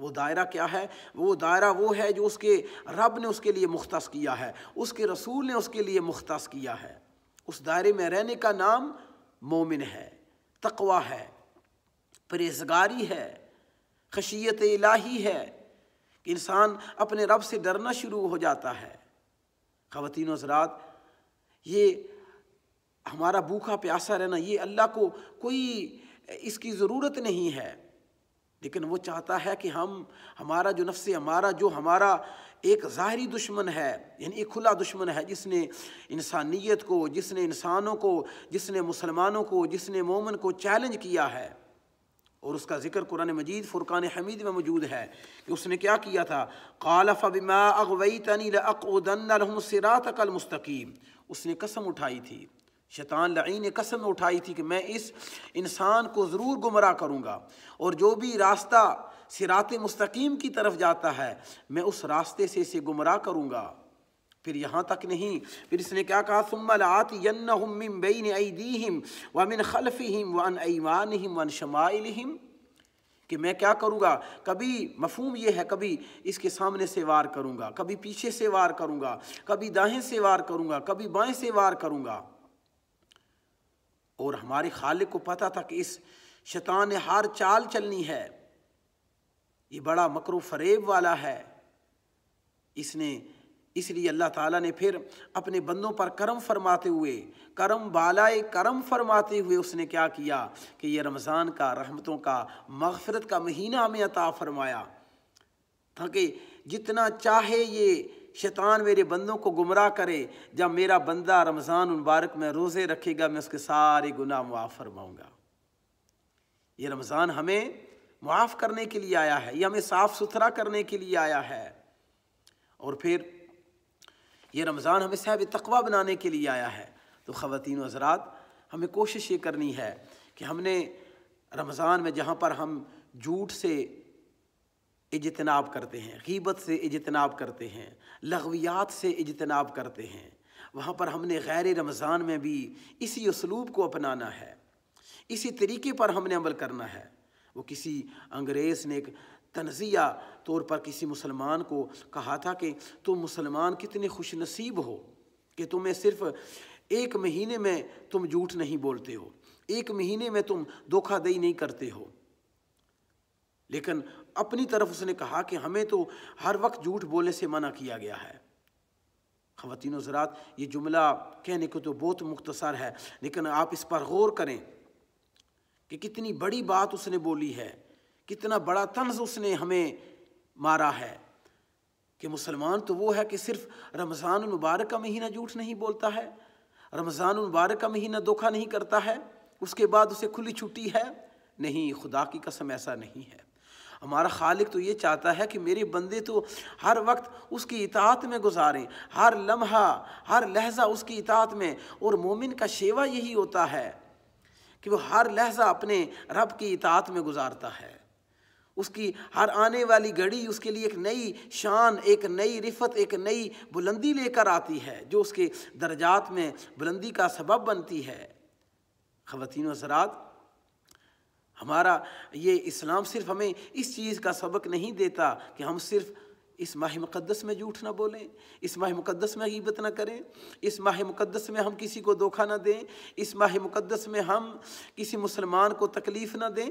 وہ دائرہ کیا ہے؟ وہ دائرہ وہ ہے جو اس کے رب نے اس کے لیے مختص کیا ہے، اس کے رسول نے اس کے لیے مختص کیا ہے۔ اس دائرے میں رہنے کا نام مومن ہے، تقوی ہے، پرہیزگاری ہے، خشیت الہی ہے، کہ انسان اپنے رب سے ڈرنا شروع ہو جاتا ہے۔ خواتین و حضرات، یہ ہمارا بھوکا پیاسا رہنا، یہ اللہ کو کوئی اس کی ضرورت نہیں ہے، لیکن وہ چاہتا ہے کہ ہمارا جو نفس ہمارا جو ہمارا ایک ظاہری دشمن ہے، یعنی ایک کھلا دشمن ہے، جس نے انسانیت کو، جس نے انسانوں کو، جس نے مسلمانوں کو، جس نے مومن کو چیلنج کیا ہے، اور اس کا ذکر قرآن مجید فرقان حمید میں موجود ہے کہ اس نے کیا کیا تھا؟ قال فبما اغویتنی لاقعدن لهم صراطک المستقیم۔ اس نے قسم اٹھائی تھی، شیطان لعین نے قسم اٹھائی تھی کہ میں اس انسان کو ضرور گمراہ کروں گا، اور جو بھی راستہ صراط مستقیم کی طرف جاتا ہے میں اس راستے سے اسے گمراہ کروں گا۔ پھر یہاں تک نہیں، پھر اس نے کیا کہا؟ ثم لآتینہم من بین ایدیہم ومن خلفہم وعن ایمانہم وعن شمائلہم، کہ میں کیا کروں گا؟ کبھی مفہوم یہ ہے، کبھی اس کے سامنے سے وار کروں گا، کبھی پیچھے سے وار کروں گا، کبھی دائیں سے وار کروں گا، کبھی بائیں سے وار کروں گا۔ اور ہمارے خالق کو پتہ تھا کہ اس شیطان نے ہر چال چلنی ہے، یہ بڑا مکر و فریب والا ہے۔ اس لیے اللہ تعالیٰ نے پھر اپنے بندوں پر کرم فرماتے ہوئے، کرم بالائے کرم فرماتے ہوئے اس نے کیا کیا کہ یہ رمضان کا، رحمتوں کا، مغفرت کا مہینہ ہمیں عطا فرمایا، تاکہ جتنا چاہے یہ شیطان میرے بندوں کو گمراہ کرے، جب میرا بندہ رمضان مبارک میں روزے رکھے گا میں اس کے سارے گناہ معاف فرماؤں گا۔ یہ رمضان ہمیں معاف کرنے کے لیے آیا ہے، یہ ہمیں صاف ستھرا کرنے کے لیے آیا ہے، اور پھر یہ رمضان ہمیں صاحب تقوی بنانے کے لیے آیا ہے۔ تو خواتین و حضرات، ہمیں کوشش یہ کرنی ہے کہ ہم نے رمضان میں جہاں پر ہم جھوٹ سے اجتناب کرتے ہیں، غیبت سے اجتناب کرتے ہیں، لغویات سے اجتناب کرتے ہیں، وہاں پر ہم نے غیر رمضان میں بھی اسی اسلوب کو اپنانا ہے، اسی طریقے پر ہم نے عمل کرنا ہے۔ وہ کسی انگریز نے ایک تنزیہ طور پر کسی مسلمان کو کہا تھا کہ تم مسلمان کتنے خوش نصیب ہو کہ تمہیں صرف ایک مہینے میں تم جھوٹ نہیں بولتے ہو، ایک مہینے میں تم دھوکہ دہی نہیں کرتے ہو۔ لیکن اپنی طرف اس نے کہا کہ ہمیں تو ہر وقت جھوٹ بولنے سے منع کیا گیا ہے۔ خواتین و حضرات، یہ جملہ کہنے کو تو بہت مختصر ہے، لیکن آپ اس پر غور کریں کہ کتنی بڑی بات اس نے بولی ہے، کتنا بڑا طنز اس نے ہمیں مارا ہے کہ مسلمان تو وہ ہے کہ صرف رمضان المبارک کا مہینہ جھوٹ نہیں بولتا ہے، رمضان المبارک کا مہینہ دھوکہ نہیں کرتا ہے، اس کے بعد اسے کھلی چھٹی ہے۔ نہیں، خدا کی قسم ایسا نہیں ہے۔ ہمارا خالق تو یہ چاہتا ہے کہ میرے بندے تو ہر وقت اس کی اطاعت میں گزاریں، ہر لمحہ ہر لحظہ اس کی اطاعت میں، اور مومن کا شیوہ یہی ہوتا ہے کہ وہ ہر لحظہ اپنے رب کی اطاعت میں گزارتا ہے۔ اس کی ہر آنے والی گھڑی اس کے لیے ایک نئی شان، ایک نئی رفت، ایک نئی بلندی لے کر آتی ہے، جو اس کے درجات میں بلندی کا سبب بنتی ہے۔ خواتین و حضرات، ہمارا یہ اسلام صرف ہمیں اس چیز کا سبق نہیں دیتا کہ ہم صرف اس ماہ مقدس میں جھوٹ نہ بولیں، اس ماہ مقدس میں غیبت نہ کریں، اس ماہ مقدس میں ہم کسی کو دھوکہ نہ دیں، اس ماہ مقدس میں ہم کسی مسلمان کو تکلیف نہ دیں۔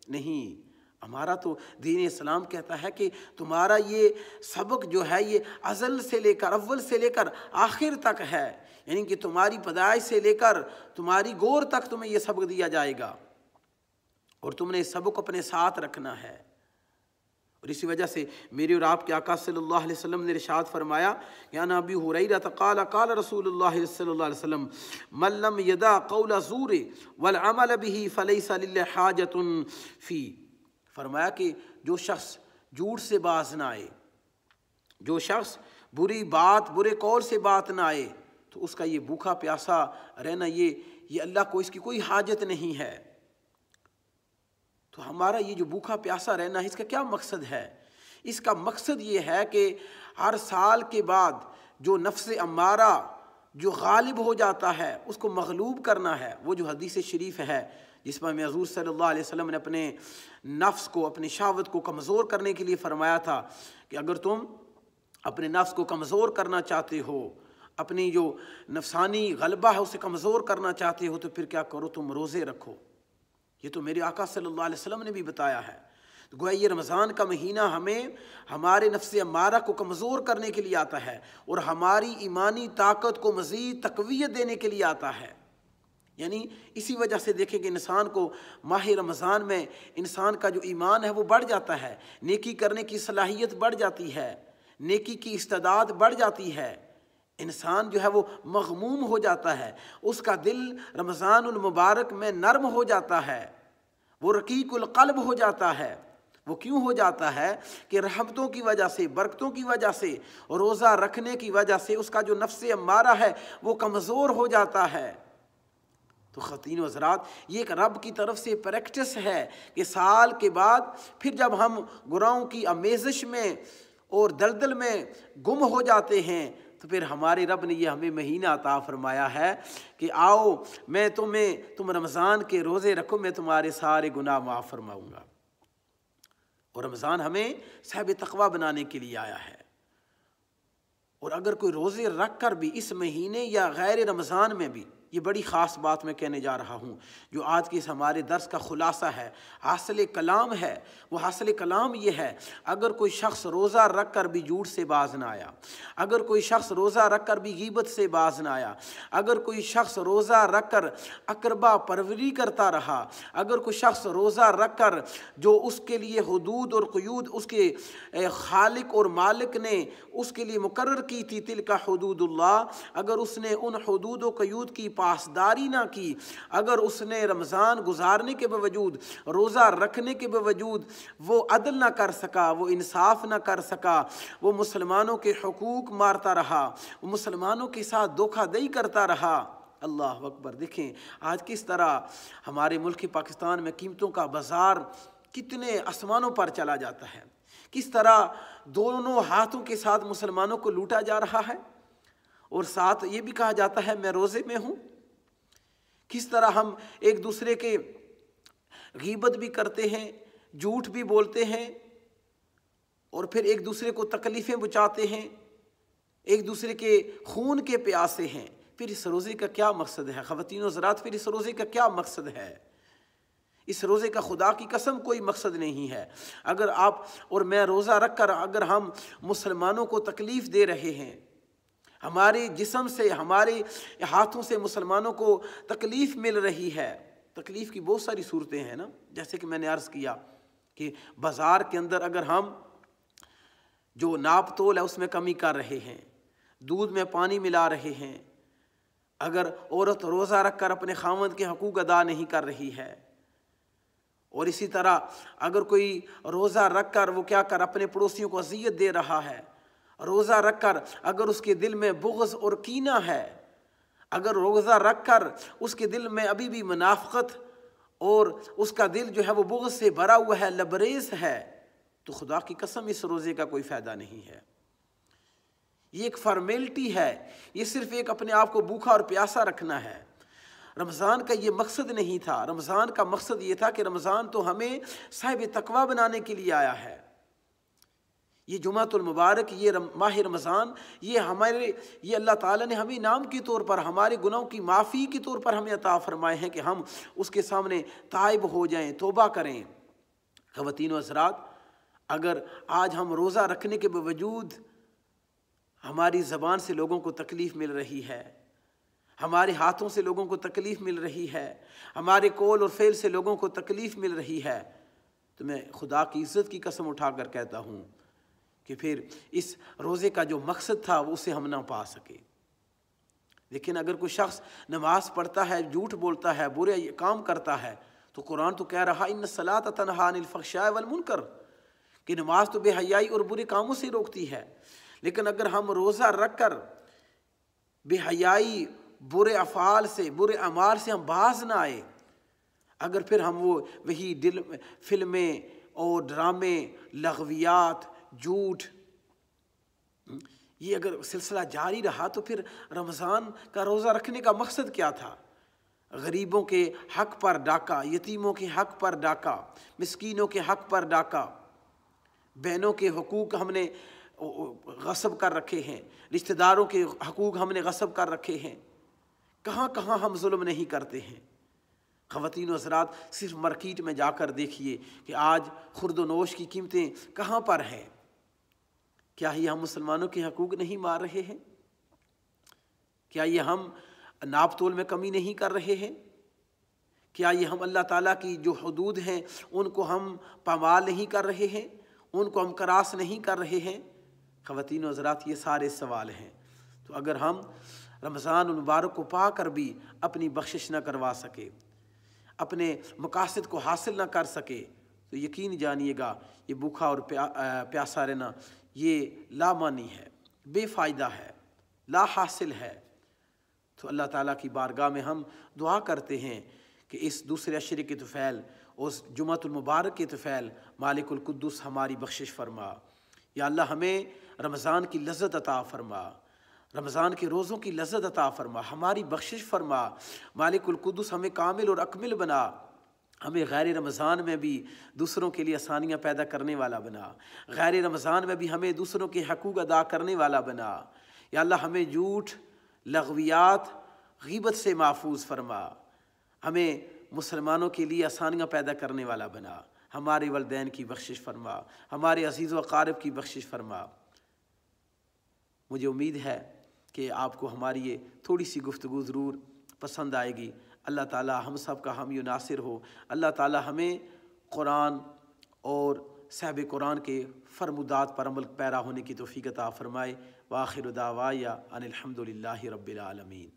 نہیں، ہمارا تو دین اسلام کہتا ہے کہ تمہارا یہ سبق جو ہے یہ ازل سے لے کر، اول سے لے کر آخر تک ہے، یعنی کہ تمہاری پیدائش سے لے کر تمہاری گور تک تمہیں یہ سبق دیا جائے گا، اور تم نے اس سبق اپنے ساتھ رکھنا ہے۔ اور اسی وجہ سے میرے اور آپ کے آقا صلی اللہ علیہ وسلم نے ارشاد فرمایا کہ عن ابی ہریرہ قال قال رسول اللہ صلی اللہ علیہ وسلم من لم یدع قول الزور والعمل به فلیس للہ حاجۃ فی، فرمایا کہ جو شخص جھوٹ سے باز نہ آئے، جو شخص بری بات، برے قول سے بات نہ آئے، تو اس کا یہ بھوکا پیاسا رہنا یہ اللہ کو اس کی کوئی حاجت نہیں ہے۔ تو ہمارا یہ جو بھوکا پیاسا رہنا ہے، اس کا کیا مقصد ہے؟ اس کا مقصد یہ ہے کہ ہر سال کے بعد جو نفس امارہ جو غالب ہو جاتا ہے اس کو مغلوب کرنا ہے۔ وہ جو حدیث شریف ہے جس پر ہمیں حضور صلی اللہ علیہ وسلم نے اپنے نفس کو، اپنی شہوت کو کمزور کرنے کے لیے فرمایا تھا کہ اگر تم اپنے نفس کو کمزور کرنا چاہتے ہو، اپنی جو نفسانی غلبہ ہے اسے کمزور کرنا چاہتے ہو، تو پھر کیا کرو، تم روزے رکھو۔ یہ تو میرے آقا صلی اللہ علیہ وسلم نے بھی بتایا ہے۔ گویا یہ رمضان کا مہینہ ہمیں ہمارے نفس امارہ کو کمزور کرنے کے لیے آتا ہے اور ہماری ایمانی طاقت کو مزید تقویت دینے کے لیے آتا ہے۔ یعنی اسی وجہ سے دیکھیں کہ انسان کو ماہ رمضان میں انسان کا جو ایمان ہے وہ بڑھ جاتا ہے، نیکی کرنے کی صلاحیت بڑھ جاتی ہے، نیکی کی استعداد بڑھ جاتی ہے، انسان جو ہے وہ مغموم ہو جاتا ہے، اس کا دل رمضان المبارک میں نرم ہو جاتا ہے، وہ رقیق القلب ہو جاتا ہے۔ وہ کیوں ہو جاتا ہے کہ رحمتوں کی وجہ سے، برکتوں کی وجہ سے، روزہ رکھنے کی وجہ سے اس کا جو نفس امارہ ہے وہ کمزور ہو جاتا ہے۔ تو خواتین و حضرات، یہ ایک رب کی طرف سے پریکٹس ہے کہ سال کے بعد پھر جب ہم گناہوں کی آمیزش میں اور دلدل میں گم ہو جاتے ہیں تو پھر ہمارے رب نے یہ ہمیں مہینہ عطا فرمایا ہے کہ آؤ میں تم رمضان کے روزے رکھو، میں تمہارے سارے گناہ معاف فرماؤں گا۔ اور رمضان ہمیں صاحب تقویٰ بنانے کے لیے آیا ہے۔ اور اگر کوئی روزے رکھ کر بھی اس مہینے یا غیر رمضان میں بھی، یہ بڑی خاص بات میں کہنے جا رہا ہوں جو آج کے اس ہمارے درس کا خلاصہ ہے، حاصل کلام ہے، وہ حاصل کلام یہ ہے، اگر کوئی شخص روزہ رکھ کر بھی جھوٹ سے باز نہ آیا، اگر کوئی شخص روزہ رکھ کر بھی غیبت سے باز نہ آیا، اگر کوئی شخص روزہ رکھ کر اقربا پروری کرتا رہا، اگر کوئی شخص روزہ رکھ کر جو اس کے لیے حدود اور قیود اس کے خالق اور مالک نے اس کے لیے مقرر کی تھی، تلک حدود اللہ، اگر اس نے ان حدود و قیود کی پاسداری نہ کی، اگر اس نے رمضان گزارنے کے باوجود، روزہ رکھنے کے باوجود وہ عدل نہ کر سکا، وہ انصاف نہ کر سکا، وہ مسلمانوں کے حقوق مارتا رہا، وہ مسلمانوں کے ساتھ دھوکہ دہی کرتا رہا۔ اللہ اکبر! دیکھیں آج کس طرح ہمارے ملک پاکستان میں قیمتوں کا بازار کتنے آسمانوں پر چلا جاتا ہے، کس طرح دونوں ہاتھوں کے ساتھ مسلمانوں کو لوٹا جا رہا ہے، اور ساتھ یہ بھی کہا جاتا ہے میں روزے میں ہوں۔ کس طرح ہم ایک دوسرے کے غیبت بھی کرتے ہیں، جھوٹ بھی بولتے ہیں، اور پھر ایک دوسرے کو تکلیفیں پہنچاتے ہیں، ایک دوسرے کے خون کے پیاسے ہیں۔ پھر اس روزے کا کیا مقصد ہے خواتین و حضرات؟ پھر اس روزے کا کیا مقصد ہے؟ اس روزے کا خدا کی قسم کوئی مقصد نہیں ہے۔ اگر آپ اور میں روزہ رکھ کر اگر ہم مسلمانوں کو تکلیف دے رہے ہیں، ہمارے جسم سے، ہمارے ہاتھوں سے مسلمانوں کو تکلیف مل رہی ہے، تکلیف کی بہت ساری صورتیں ہیں نا، جیسے کہ میں نے عرض کیا کہ بازار کے اندر اگر ہم جو ناپ تول ہے اس میں کمی کر رہے ہیں، دودھ میں پانی ملا رہے ہیں، اگر عورت روزہ رکھ کر اپنے خاوند کے حقوق ادا نہیں کر رہی ہے، اور اسی طرح اگر کوئی روزہ رکھ کر وہ کیا کر اپنے پڑوسیوں کو اذیت دے رہا ہے، روزہ رکھ کر اگر اس کے دل میں بغض اور کینہ ہے، اگر روزہ رکھ کر اس کے دل میں ابھی بھی منافقت اور اس کا دل جو ہے وہ بغض سے بھرا ہوا ہے، لبریز ہے، تو خدا کی قسم اس روزے کا کوئی فائدہ نہیں ہے۔ یہ ایک فارمیلٹی ہے، یہ صرف ایک اپنے آپ کو بھوکا اور پیاسا رکھنا ہے۔ رمضان کا یہ مقصد نہیں تھا، رمضان کا مقصد یہ تھا کہ رمضان تو ہمیں صاحب تقویٰ بنانے کے لیے آیا ہے۔ یہ جمعۃ المبارک، یہ ماہ رمضان، یہ اللہ تعالیٰ نے ہمیں انعام کے طور پر، ہمارے گناہوں کی معافی کے طور پر ہمیں عطا فرمائے ہیں کہ ہم اس کے سامنے تائب ہو جائیں، توبہ کریں۔ خواتین و حضرات، اگر آج ہم روزہ رکھنے کے باوجود ہماری زبان سے لوگوں کو تکلیف مل رہی ہے، ہمارے ہاتھوں سے لوگوں کو تکلیف مل رہی ہے، ہمارے قول اور فعل سے لوگوں کو تکلیف مل رہی ہے، تو میں خدا کی عزت کی قسم اٹھا کر کہتا ہوں کہ پھر اس روزے کا جو مقصد تھا وہ اسے ہم نہ پا سکے۔ لیکن اگر کوئی شخص نماز پڑھتا ہے، جھوٹ بولتا ہے، برے کام کرتا ہے، تو قرآن تو کہہ رہا ان الصلاۃ تنہی عن الفحشاء والمنکر، کہ نماز تو بے حیائی اور برے کاموں سے روکتی ہے۔ لیکن اگر ہم روزہ رکھ کر بے حیائی، برے افعال سے، برے اعمال سے ہم باز نہ آئے، اگر پھر ہم وہی فلمیں اور ڈرامے، لغویات، جھوٹ، یہ اگر سلسلہ جاری رہا تو پھر رمضان کا روزہ رکھنے کا مقصد کیا تھا؟ غریبوں کے حق پر ڈاکہ، یتیموں کے حق پر ڈاکہ، مسکینوں کے حق پر ڈاکہ، بہنوں کے حقوق ہم نے غصب کر رکھے ہیں، رشتہ داروں کے حقوق ہم نے غصب کر رکھے ہیں، کہاں کہاں ہم ظلم نہیں کرتے ہیں۔ خواتین و حضرات، صرف مارکیٹ میں جا کر دیکھیے کہ آج خرد و نوش کی قیمتیں کہاں پر ہیں۔ کیا یہ ہم مسلمانوں کے حقوق نہیں مار رہے ہیں؟ کیا یہ ہم ناپ تول میں کمی نہیں کر رہے ہیں؟ کیا یہ ہم اللہ تعالیٰ کی جو حدود ہیں ان کو ہم پامال نہیں کر رہے ہیں، ان کو ہم کراس نہیں کر رہے ہیں؟ خواتین و حضرات، یہ سارے سوال ہیں۔ تو اگر ہم رمضان المبارک کو پا کر بھی اپنی بخشش نہ کروا سکے، اپنے مقاصد کو حاصل نہ کر سکے، تو یقین جانیے گا یہ بھوکا اور پیاسا رہنا یہ لامعنی ہے، بے فائدہ ہے، لا حاصل ہے۔ تو اللہ تعالیٰ کی بارگاہ میں ہم دعا کرتے ہیں کہ اس دوسرے عشرے کے طفیل، اس جمعۃ المبارک کے طفیل، مالک القدس ہماری بخشش فرما۔ یا اللہ ہمیں رمضان کی لذت عطا فرما، رمضان کے روزوں کی لذت عطا فرما، ہماری بخشش فرما۔ مالک القدس ہمیں کامل اور اکمل بنا، ہمیں غیر رمضان میں بھی دوسروں کے لیے آسانیاں پیدا کرنے والا بنا، غیر رمضان میں بھی ہمیں دوسروں کے حقوق ادا کرنے والا بنا۔ یا اللہ ہمیں جھوٹ، لغویات، غیبت سے محفوظ فرما، ہمیں مسلمانوں کے لیے آسانیاں پیدا کرنے والا بنا، ہمارے والدین کی بخشش فرما، ہمارے عزیز و اقارب کی بخشش فرما۔ مجھے امید ہے کہ آپ کو ہماری یہ تھوڑی سی گفتگو ضرور پسند آئے گی۔ اللہ تعالیٰ ہم سب کا حامی و ناصر ہو۔ اللہ تعالیٰ ہمیں قرآن اور صاحب قرآن کے فرمودات پر عمل پیرا ہونے کی توفیق عطا فرمائے۔ وآخر دعوایا ان الحمد للہ رب العالمین۔